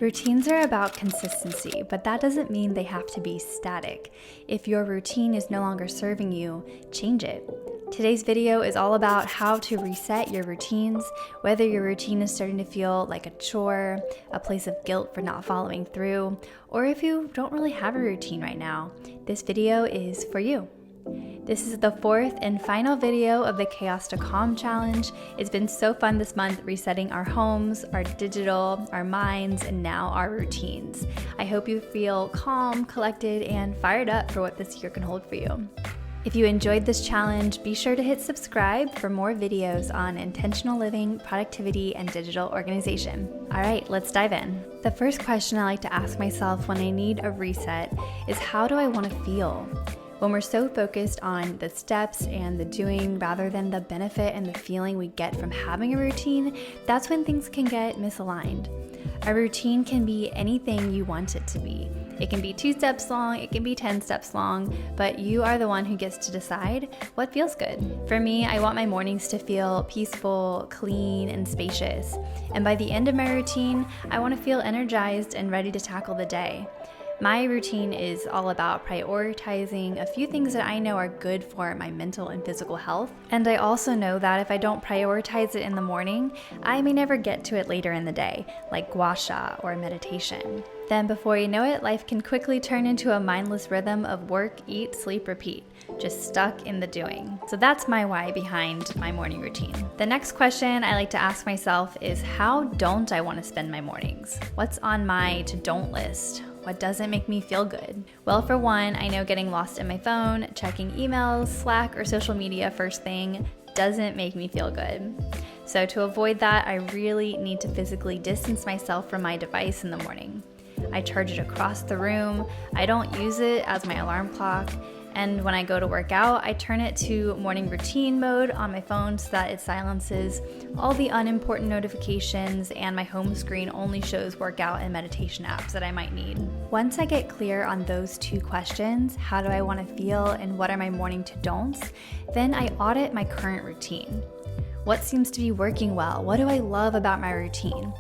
Routines are about consistency, but that doesn't mean they have to be static. If your routine is no longer serving you, change it. Today's video is all about how to reset your routines, whether your routine is starting to feel like a chore, a place of guilt for not following through, or if you don't really have a routine right now. This video is for you. This is the fourth and final video of the Chaos to Calm challenge. It's been so fun this month resetting our homes, our digital, our minds, and now our routines. I hope you feel calm, collected, and fired up for what this year can hold for you. If you enjoyed this challenge, be sure to hit subscribe for more videos on intentional living, productivity, and digital organization. All right, let's dive in. The first question I like to ask myself when I need a reset is, how do I want to feel? When we're so focused on the steps and the doing rather than the benefit and the feeling we get from having a routine, that's when things can get misaligned. A routine can be anything you want it to be. It can be 2 steps long, it can be 10 steps long, but you are the one who gets to decide what feels good. For me, I want my mornings to feel peaceful, clean, and spacious. And by the end of my routine, I want to feel energized and ready to tackle the day. My routine is all about prioritizing a few things that I know are good for my mental and physical health. And I also know that if I don't prioritize it in the morning, I may never get to it later in the day, like gua sha or meditation. Then before you know it, life can quickly turn into a mindless rhythm of work, eat, sleep, repeat, just stuck in the doing. So that's my why behind my morning routine. The next question I like to ask myself is, how don't I want to spend my mornings? What's on my to-don't list? What doesn't make me feel good? Well, for one, I know getting lost in my phone, checking emails, Slack, or social media first thing doesn't make me feel good. So to avoid that, I really need to physically distance myself from my device in the morning. I charge it across the room. I don't use it as my alarm clock. And when I go to work out, I turn it to morning routine mode on my phone so that it silences all the unimportant notifications, and my home screen only shows workout and meditation apps that I might need. Once I get clear on those 2 questions, how do I want to feel and what are my morning to-don'ts, then I audit my current routine. What seems to be working well? What do I love about my routine?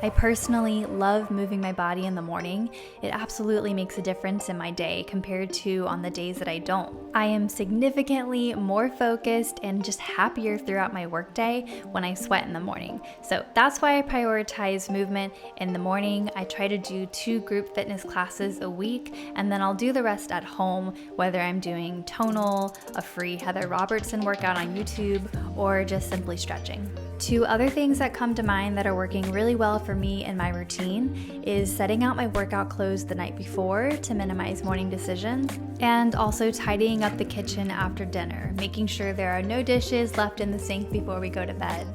I personally love moving my body in the morning. It absolutely makes a difference in my day compared to on the days that I don't. I am significantly more focused and just happier throughout my workday when I sweat in the morning. So that's why I prioritize movement in the morning. I try to do 2 group fitness classes a week, and then I'll do the rest at home, whether I'm doing tonal, a free Heather Robertson workout on YouTube, or just simply stretching. 2 other things that come to mind that are working really well for me and my routine is setting out my workout clothes the night before to minimize morning decisions, and also tidying up the kitchen after dinner, making sure there are no dishes left in the sink before we go to bed.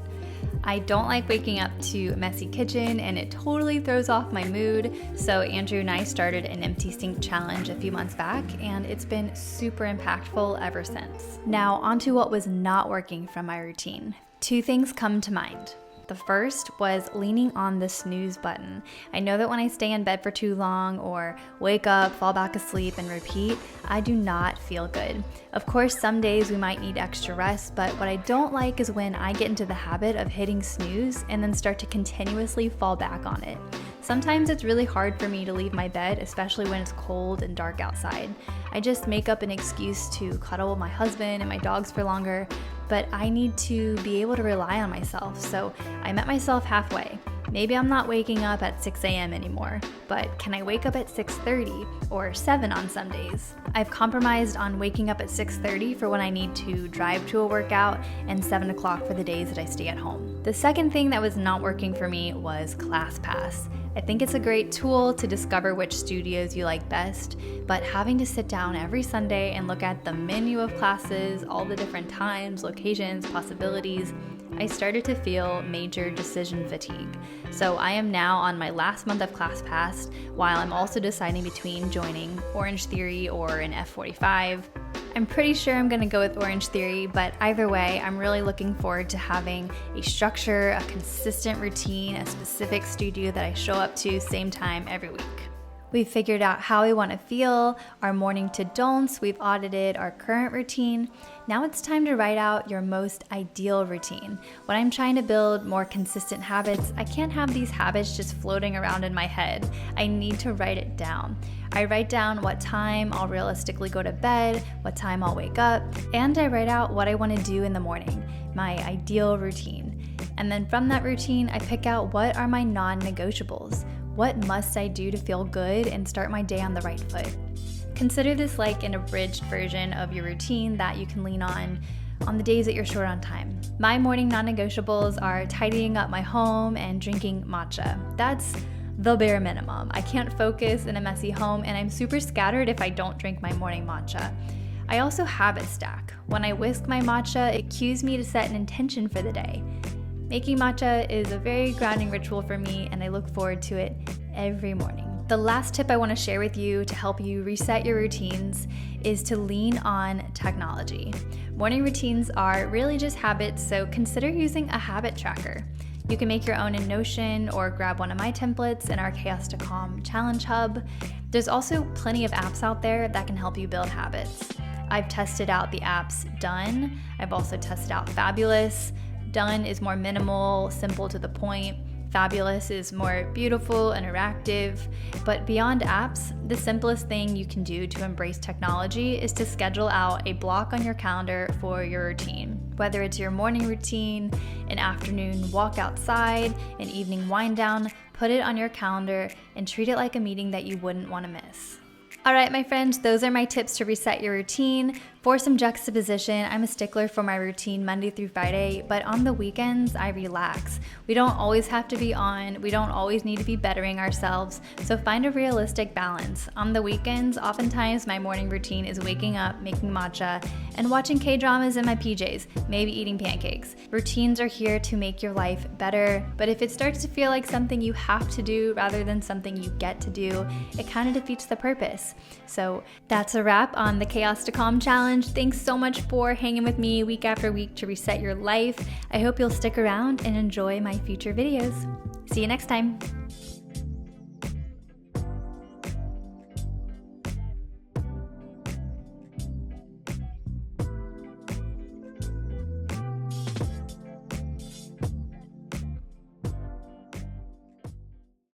I don't like waking up to a messy kitchen, and it totally throws off my mood, so Andrew and I started an empty sink challenge a few months back, and it's been super impactful ever since. Now onto what was not working from my routine. 2 things come to mind. The first was leaning on the snooze button. I know that when I stay in bed for too long or wake up, fall back asleep, and repeat, I do not feel good. Of course, some days we might need extra rest, but what I don't like is when I get into the habit of hitting snooze and then start to continuously fall back on it. Sometimes it's really hard for me to leave my bed, especially when it's cold and dark outside. I just make up an excuse to cuddle with my husband and my dogs for longer, but I need to be able to rely on myself, so I met myself halfway. Maybe I'm not waking up at 6 a.m. anymore, but can I wake up at 6:30 or 7 on some days? I've compromised on waking up at 6:30 for when I need to drive to a workout, and 7 o'clock for the days that I stay at home. The second thing that was not working for me was ClassPass. I think it's a great tool to discover which studios you like best, but having to sit down every Sunday and look at the menu of classes, all the different times, locations, possibilities, I started to feel major decision fatigue. So I am now on my last month of ClassPass, while I'm also deciding between joining Orange Theory or an F45. I'm pretty sure I'm gonna go with Orange Theory, but either way, I'm really looking forward to having a structure, a consistent routine, a specific studio that I show up to same time every week. We've figured out how we want to feel, our morning to don'ts, we've audited our current routine. Now it's time to write out your most ideal routine. When I'm trying to build more consistent habits, I can't have these habits just floating around in my head. I need to write it down. I write down what time I'll realistically go to bed, what time I'll wake up, and I write out what I want to do in the morning, my ideal routine. And then from that routine, I pick out what are my non-negotiables. What must I do to feel good and start my day on the right foot? Consider this like an abridged version of your routine that you can lean on the days that you're short on time. My morning non-negotiables are tidying up my home and drinking matcha. That's the bare minimum. I can't focus in a messy home, and I'm super scattered if I don't drink my morning matcha. I also habit stack. When I whisk my matcha, it cues me to set an intention for the day. Making matcha is a very grounding ritual for me, and I look forward to it every morning. The last tip I want to share with you to help you reset your routines is to lean on technology. Morning routines are really just habits, so consider using a habit tracker. You can make your own in Notion or grab one of my templates in our Chaos to Calm Challenge Hub. There's also plenty of apps out there that can help you build habits. I've tested out the apps Done. I've also tested out Fabulous. Done is more minimal, simple to the point. Fabulous is more beautiful, interactive. But beyond apps, the simplest thing you can do to embrace technology is to schedule out a block on your calendar for your routine. Whether it's your morning routine, an afternoon walk outside, an evening wind down, put it on your calendar and treat it like a meeting that you wouldn't want to miss. All right, my friends, those are my tips to reset your routine. For some juxtaposition, I'm a stickler for my routine Monday through Friday, but on the weekends, I relax. We don't always have to be on. We don't always need to be bettering ourselves. So find a realistic balance. On the weekends, oftentimes my morning routine is waking up, making matcha, and watching K-dramas in my PJs, maybe eating pancakes. Routines are here to make your life better, but if it starts to feel like something you have to do rather than something you get to do, it kind of defeats the purpose. So that's a wrap on the Chaos to Calm Challenge. Thanks so much for hanging with me week after week to reset your life. I hope you'll stick around and enjoy my future videos. See you next time.